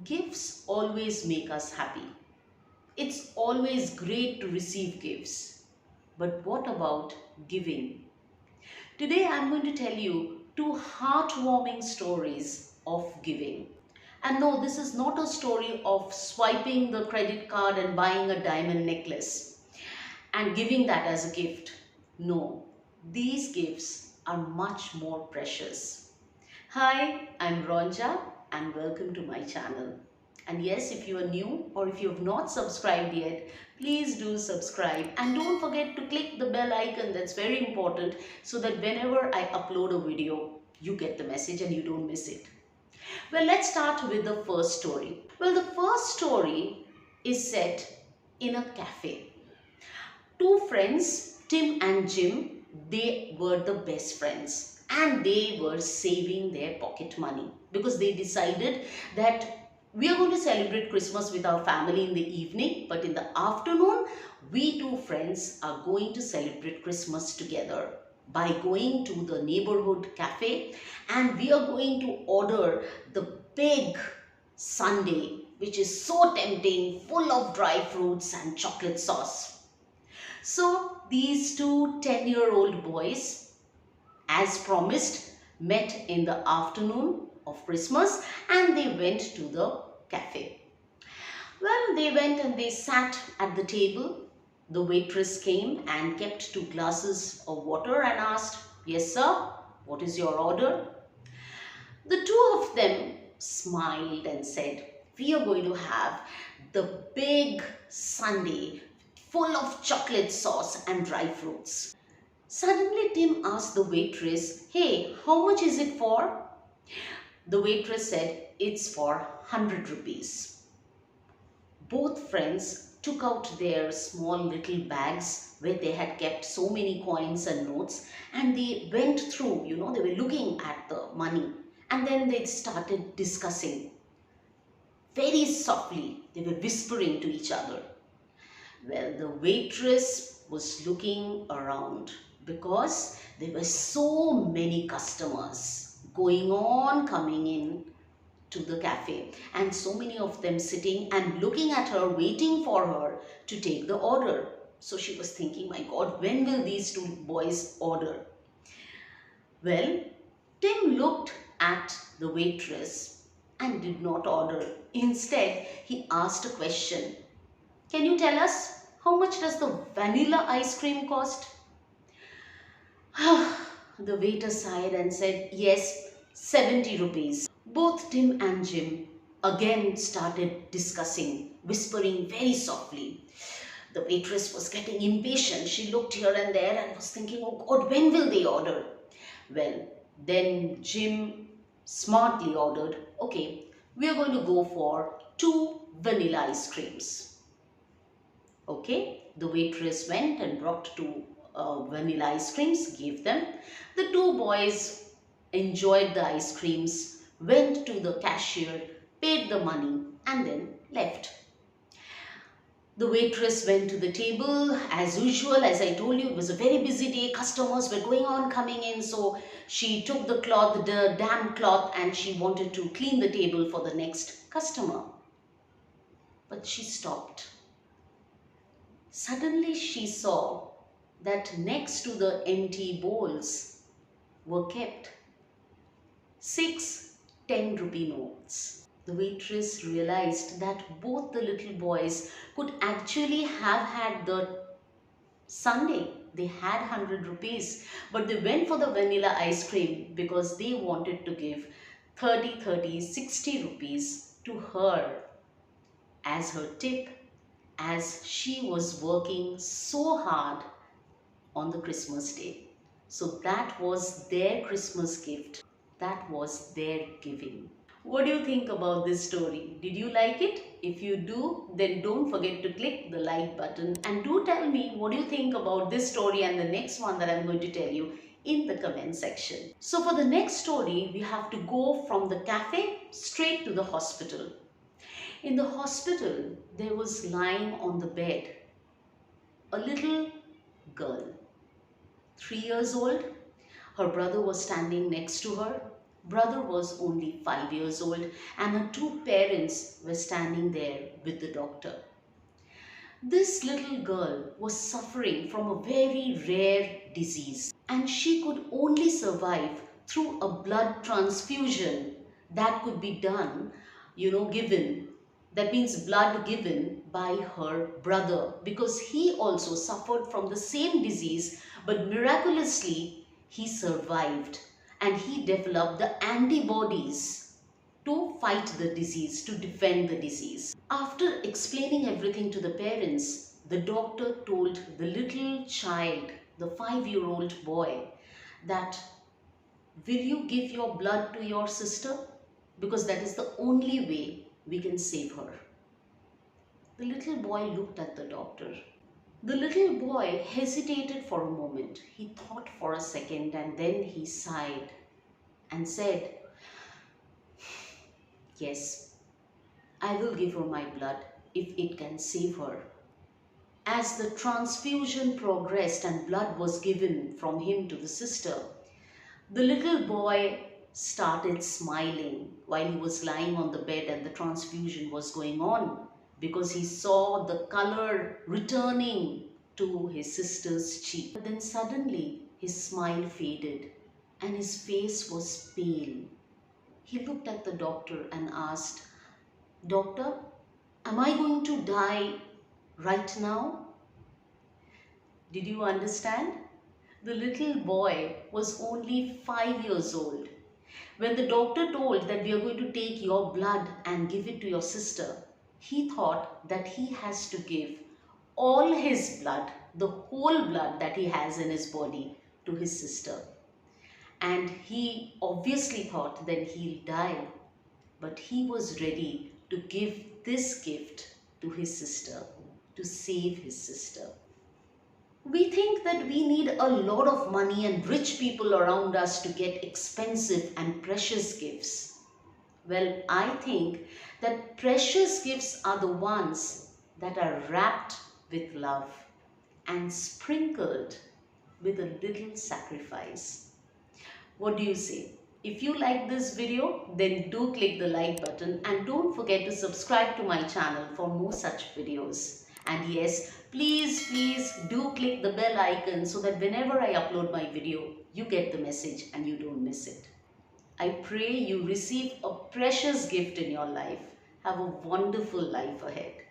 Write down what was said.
Gifts always make us happy. It's always great to receive gifts. But what about giving? Today I'm going to tell you two heartwarming stories of giving. And no, this is not a story of swiping the credit card and buying a diamond necklace and giving that as a gift. No, these gifts are much more precious. Hi, I'm Ranja and welcome to my channel. And yes, if you are new or if you have not subscribed yet, please do subscribe and don't forget to click the bell icon. That's very important so that whenever I upload a video, you get the message and you don't miss it. Well, let's start with the first story. Well, the first story is set in a cafe. Two friends, Tim and Jim, they were the best friends and they were saving their pocket money because they decided that we are going to celebrate Christmas with our family in the evening, but in the afternoon, we two friends are going to celebrate Christmas together by going to the neighborhood cafe, and we are going to order the big sundae, which is so tempting, full of dry fruits and chocolate sauce. So these two 10-year-old boys, as promised, met in the afternoon of Christmas and they went to the cafe. Well, they went and they sat at the table. The waitress came and kept two glasses of water and asked, "Yes, sir, what is your order?" The two of them smiled and said, "We are going to have the big sundae full of chocolate sauce and dry fruits." Suddenly, Tim asked the waitress, "Hey, how much is it for?" The waitress said, "It's for 100 rupees. Both friends took out their small little bags where they had kept so many coins and notes, and they went through, they were looking at the money, and then they started discussing. Very softly, they were whispering to each other. Well, the waitress was looking around because there were so many customers going on, coming in to the cafe, and so many of them sitting and looking at her, waiting for her to take the order. So she was thinking, my God, when will these two boys order? Well, Tim looked at the waitress and did not order. Instead, he asked a question. "Can you tell us how much does the vanilla ice cream cost?" The waiter sighed and said, "Yes, 70 rupees. Both Tim and Jim again started discussing, whispering very softly. The waitress was getting impatient. She looked here and there and was thinking, oh God, when will they order? Well, then Jim smartly ordered, "Okay, we are going to go for 2 vanilla ice creams." Okay, the waitress went and brought 2 vanilla ice creams, gave them. The two boys enjoyed the ice creams, went to the cashier, paid the money and then left. The waitress went to the table as usual. As I told you, it was a very busy day. Customers were going on, coming in. So she took the cloth, the damp cloth, and she wanted to clean the table for the next customer. But she stopped. Suddenly she saw that next to the empty bowls were kept 6 10-rupee notes. The waitress realized that both the little boys could actually have had the sundae. They had 100 rupees, but they went for the vanilla ice cream because they wanted to give 60 rupees to her as her tip, as she was working so hard on the Christmas day. So that was their Christmas gift. That was their giving. What do you think about this story? Did you like it? If you do, then don't forget to click the like button and do tell me what do you think about this story and the next one that I'm going to tell you in the comment section. So for the next story, we have to go from the cafe straight to the hospital. In the hospital, there was lying on the bed a little girl, 3 years old. Her brother was standing next to her. Brother was only 5 years old and her two parents were standing there with the doctor. This little girl was suffering from a very rare disease and she could only survive through a blood transfusion that could be done, given. That means blood given by her brother because he also suffered from the same disease, but miraculously he survived and he developed the antibodies to fight the disease, to defend the disease. After explaining everything to the parents, the doctor told the little child, the 5-year-old boy, that will you give your blood to your sister? Because that is the only way we can save her. The little boy looked at the doctor. The little boy hesitated for a moment. He thought for a second and then he sighed and said, "Yes, I will give her my blood if it can save her." As the transfusion progressed and blood was given from him to the sister, the little boy started smiling while he was lying on the bed and the transfusion was going on because he saw the color returning to his sister's cheek. But then suddenly his smile faded and his face was pale. He looked at the doctor and asked, "Doctor, am I going to die right now?" Did you understand? The little boy was only 5 years old. When the doctor told that we are going to take your blood and give it to your sister, he thought that he has to give all his blood, the whole blood that he has in his body, to his sister. And he obviously thought that he'll die, but he was ready to give this gift to his sister, to save his sister. We think that we need a lot of money and rich people around us to get expensive and precious gifts. Well, I think that precious gifts are the ones that are wrapped with love and sprinkled with a little sacrifice. What do you say? If you like this video, then do click the like button and don't forget to subscribe to my channel for more such videos. And yes, please do click the bell icon so that whenever I upload my video, you get the message and you don't miss it. I pray you receive a precious gift in your life. Have a wonderful life ahead.